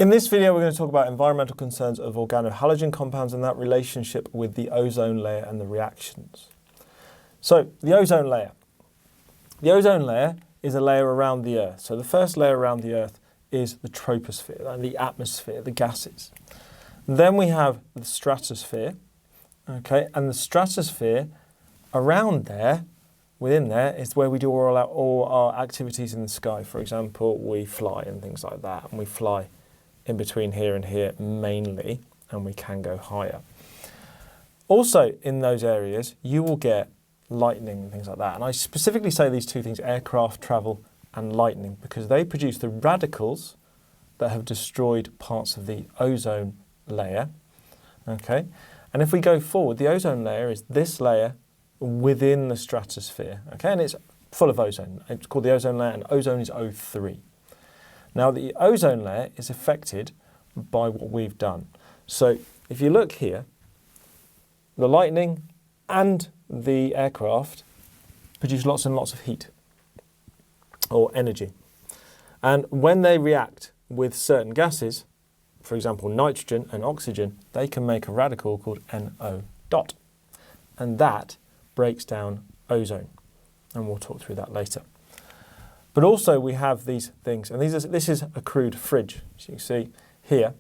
In this video, we're going to talk about environmental concerns of organohalogen compounds and that relationship with the ozone layer and the reactions. So, the ozone layer. The ozone layer is a layer around the Earth. So the first layer around the Earth is the troposphere, and the atmosphere, the gases. Then we have the stratosphere, okay, and the stratosphere around there, within there, is where we do all our activities in the sky. For example, we fly and things like that, and we fly in between here and here mainly, and we can go higher. Also in those areas, you will get lightning and things like that. And I specifically say these two things, aircraft travel and lightning, because they produce the radicals that have destroyed parts of the ozone layer. Okay, and if we go forward, the ozone layer is this layer within the stratosphere. Okay, and it's full of ozone. It's called the ozone layer, and ozone is O3. Now, the ozone layer is affected by what we've done. So if you look here, the lightning and the aircraft produce lots and lots of heat or energy. And when they react with certain gases, for example, nitrogen and oxygen, they can make a radical called NO dot. And that breaks down ozone. And we'll talk through that later. But also we have these things, and this is a crude fridge, as you can see here.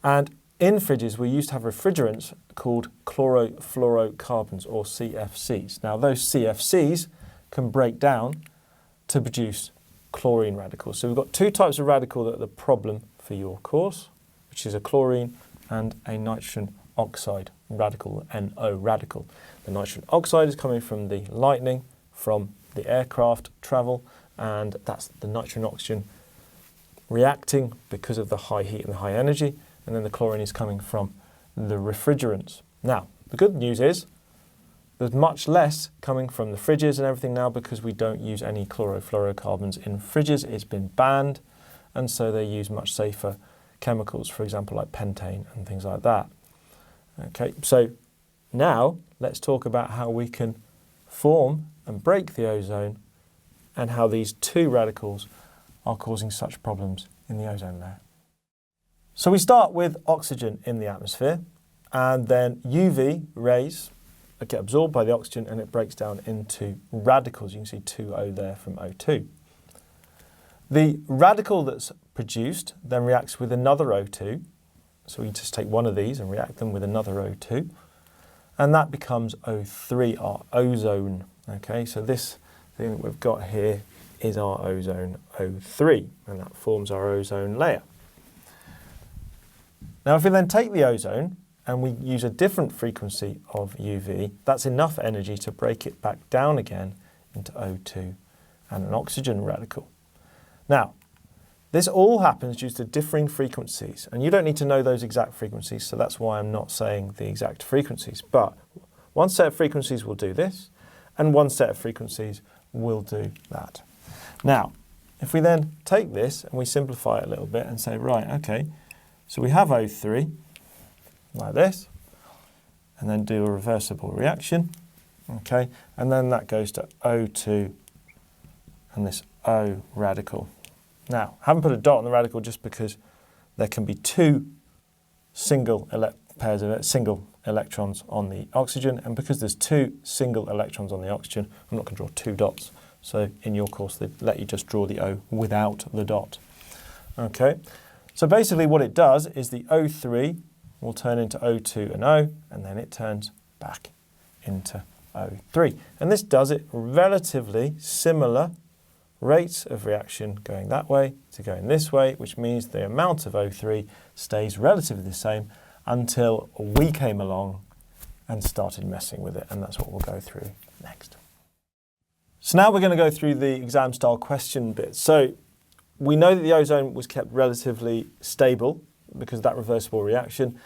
And in fridges, we used to have refrigerants called chlorofluorocarbons, or CFCs. Now, those CFCs can break down to produce chlorine radicals. So we've got two types of radical that are the problem for your course, which is a chlorine and a nitrogen oxide radical, NO radical. The nitrogen oxide is coming from the lightning, from the aircraft travel, and that's the nitrogen oxygen reacting because of the high heat and the high energy, and then the chlorine is coming from the refrigerants. Now, the good news is there's much less coming from the fridges and everything now because we don't use any chlorofluorocarbons in fridges. It's been banned, and so they use much safer chemicals, for example, like pentane and things like that. Okay, so now let's talk about how we can form and break the ozone and how these two radicals are causing such problems in the ozone layer. So we start with oxygen in the atmosphere, and then UV rays get absorbed by the oxygen and it breaks down into radicals. You can see 2O there from O2. The radical that's produced then reacts with another O2. So we just take one of these and react them with another O2. And that becomes O3, our ozone. Okay, so this thing that we've got here is our ozone O3, and that forms our ozone layer. Now, if we then take the ozone and we use a different frequency of UV, that's enough energy to break it back down again into O2 and an oxygen radical. Now, this all happens due to differing frequencies, and you don't need to know those exact frequencies, so that's why I'm not saying the exact frequencies. But one set of frequencies will do this, and one set of frequencies will do that. Now, if we then take this and we simplify it a little bit and say, right, okay, so we have O3, like this, and then do a reversible reaction, okay, and then that goes to O2 and this O radical. Now, I haven't put a dot on the radical just because there can be two single electrons on the oxygen, and because there's two single electrons on the oxygen, I'm not going to draw two dots. So in your course, they let you just draw the O without the dot. Okay, so basically what it does is the O3 will turn into O2 and O, and then it turns back into O3. And this does it relatively similar rates of reaction going that way to going this way, which means the amount of O3 stays relatively the same until we came along and started messing with it, and that's what we'll go through next. So now we're going to go through the exam style question bit. So we know that the ozone was kept relatively stable because of that reversible reaction,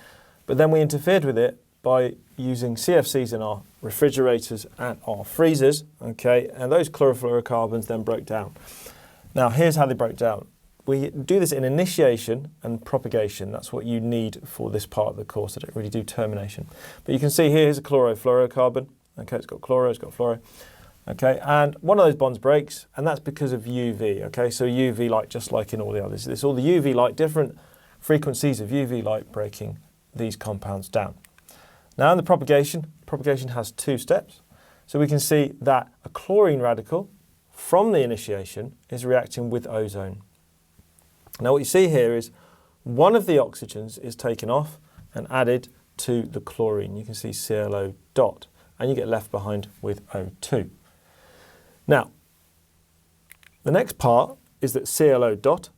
but then we interfered with it by using CFCs in our refrigerators and our freezers, okay, and those chlorofluorocarbons then broke down. Now here's how they broke down. We do this in initiation and propagation. That's what you need for this part of the course. I don't really do termination. But you can see here's a chlorofluorocarbon. Okay, it's got chloro, it's got fluoro. Okay, and one of those bonds breaks, and that's because of UV. Okay, so UV light, just like in all the others. It's all the UV light, different frequencies of UV light breaking these compounds down. Now in the propagation has 2 steps. So we can see that a chlorine radical from the initiation is reacting with ozone. Now what you see here is one of the oxygens is taken off and added to the chlorine. You can see ClO dot, and you get left behind with O2. Now, the next part is that ClO dot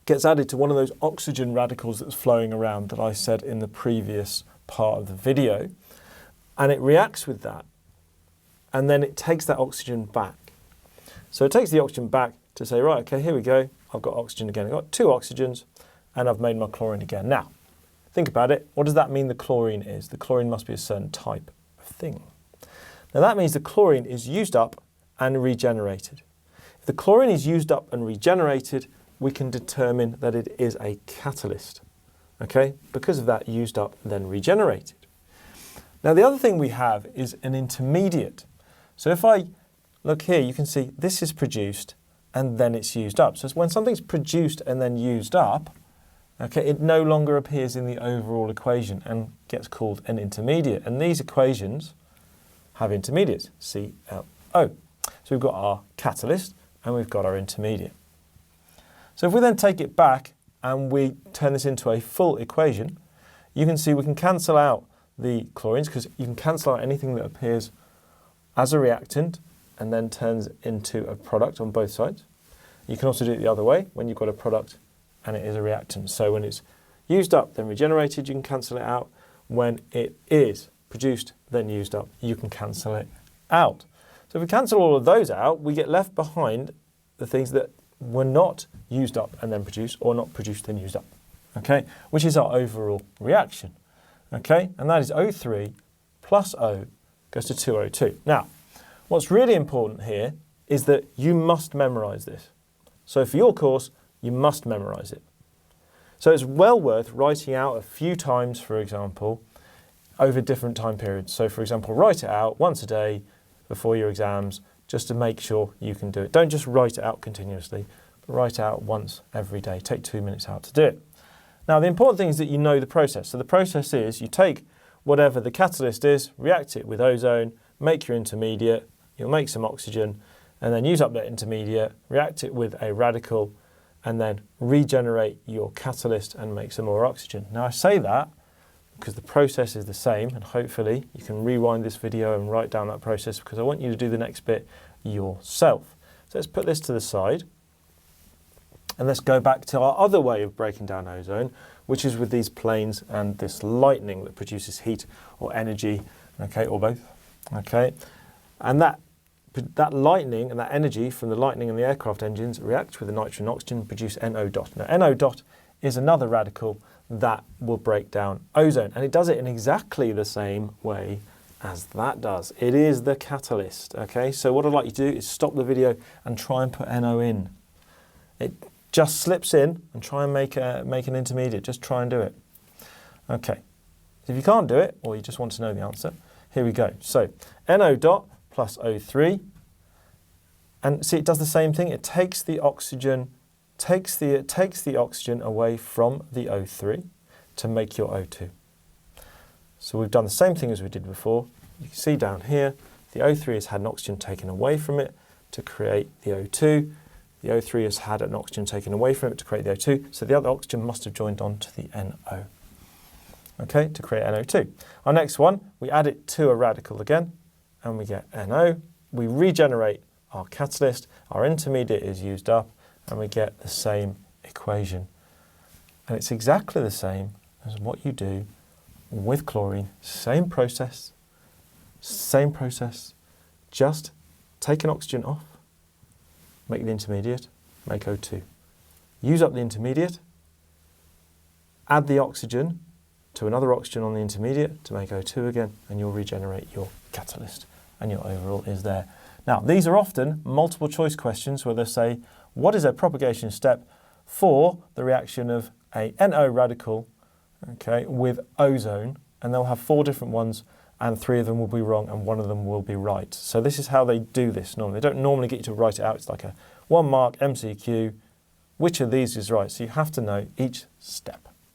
gets added to one of those oxygen radicals that's flowing around that I said in the previous part of the video, and it reacts with that, and then it takes that oxygen back. So it takes the oxygen back to say, right, okay, here we go, I've got oxygen again. I've got 2 oxygens, and I've made my chlorine again. Now, think about it. What does that mean the chlorine is? The chlorine must be a certain type of thing. Now that means the chlorine is used up and regenerated. If the chlorine is used up and regenerated, we can determine that it is a catalyst. Okay? Because of that, used up, then regenerated. Now the other thing we have is an intermediate. So if I look here, you can see this is produced and then it's used up. So when something's produced and then used up, okay, it no longer appears in the overall equation and gets called an intermediate. And these equations have intermediates, ClO. So we've got our catalyst and we've got our intermediate. So if we then take it back and we turn this into a full equation, you can see we can cancel out the chlorines because you can cancel out anything that appears as a reactant and then turns into a product on both sides. You can also do it the other way when you've got a product and it is a reactant. So when it's used up, then regenerated, you can cancel it out. When it is produced, then used up, you can cancel it out. So if we cancel all of those out, we get left behind the things that were not used up and then produced, or not produced and used up, okay? Which is our overall reaction, okay? And that is O3 plus O goes to 2O2. Now, what's really important here is that you must memorize this. So for your course, you must memorize it. So it's well worth writing out a few times, for example, over different time periods. So for example, write it out once a day before your exams, just to make sure you can do it. Don't just write it out continuously, but write it out once every day. Take 2 minutes out to do it. Now the important thing is that you know the process. So the process is you take whatever the catalyst is, react it with ozone, make your intermediate, you'll make some oxygen, and then use up that intermediate, react it with a radical, and then regenerate your catalyst and make some more oxygen. Now I say that because the process is the same, and hopefully you can rewind this video and write down that process because I want you to do the next bit yourself. So let's put this to the side and let's go back to our other way of breaking down ozone, which is with these planes and this lightning that produces heat or energy, okay, or both, okay? And that lightning and that energy from the lightning and the aircraft engines reacts with the nitrogen and oxygen, produce NO dot. Now NO dot is another radical that will break down ozone, and it does it in exactly the same way as that does. It is the catalyst, okay? So what I'd like you to do is stop the video and try and put NO in. It just slips in and try and make an intermediate. Just try and do it. Okay, if you can't do it, or you just want to know the answer, here we go. So NO dot plus O3, and see it does the same thing. It takes the oxygen away from the O3 to make your O2. So we've done the same thing as we did before. You can see down here, the O3 has had an oxygen taken away from it to create the O2. The O3 has had an oxygen taken away from it to create the O2. So the other oxygen must have joined on to the NO, okay, to create NO2. Our next one, we add it to a radical again, and we get NO. We regenerate our catalyst. Our intermediate is used up, and we get the same equation. And it's exactly the same as what you do with chlorine. Same process, just take an oxygen off, make the intermediate, make O2. Use up the intermediate, add the oxygen to another oxygen on the intermediate to make O2 again, and you'll regenerate your catalyst, and your overall is there. Now, these are often multiple choice questions where they say, what is a propagation step for the reaction of a NO radical, okay, with ozone? And they'll have 4 different ones, and 3 of them will be wrong, and 1 of them will be right. So this is how they do this normally. They don't normally get you to write it out. It's like a 1 mark MCQ, which of these is right. So you have to know each step.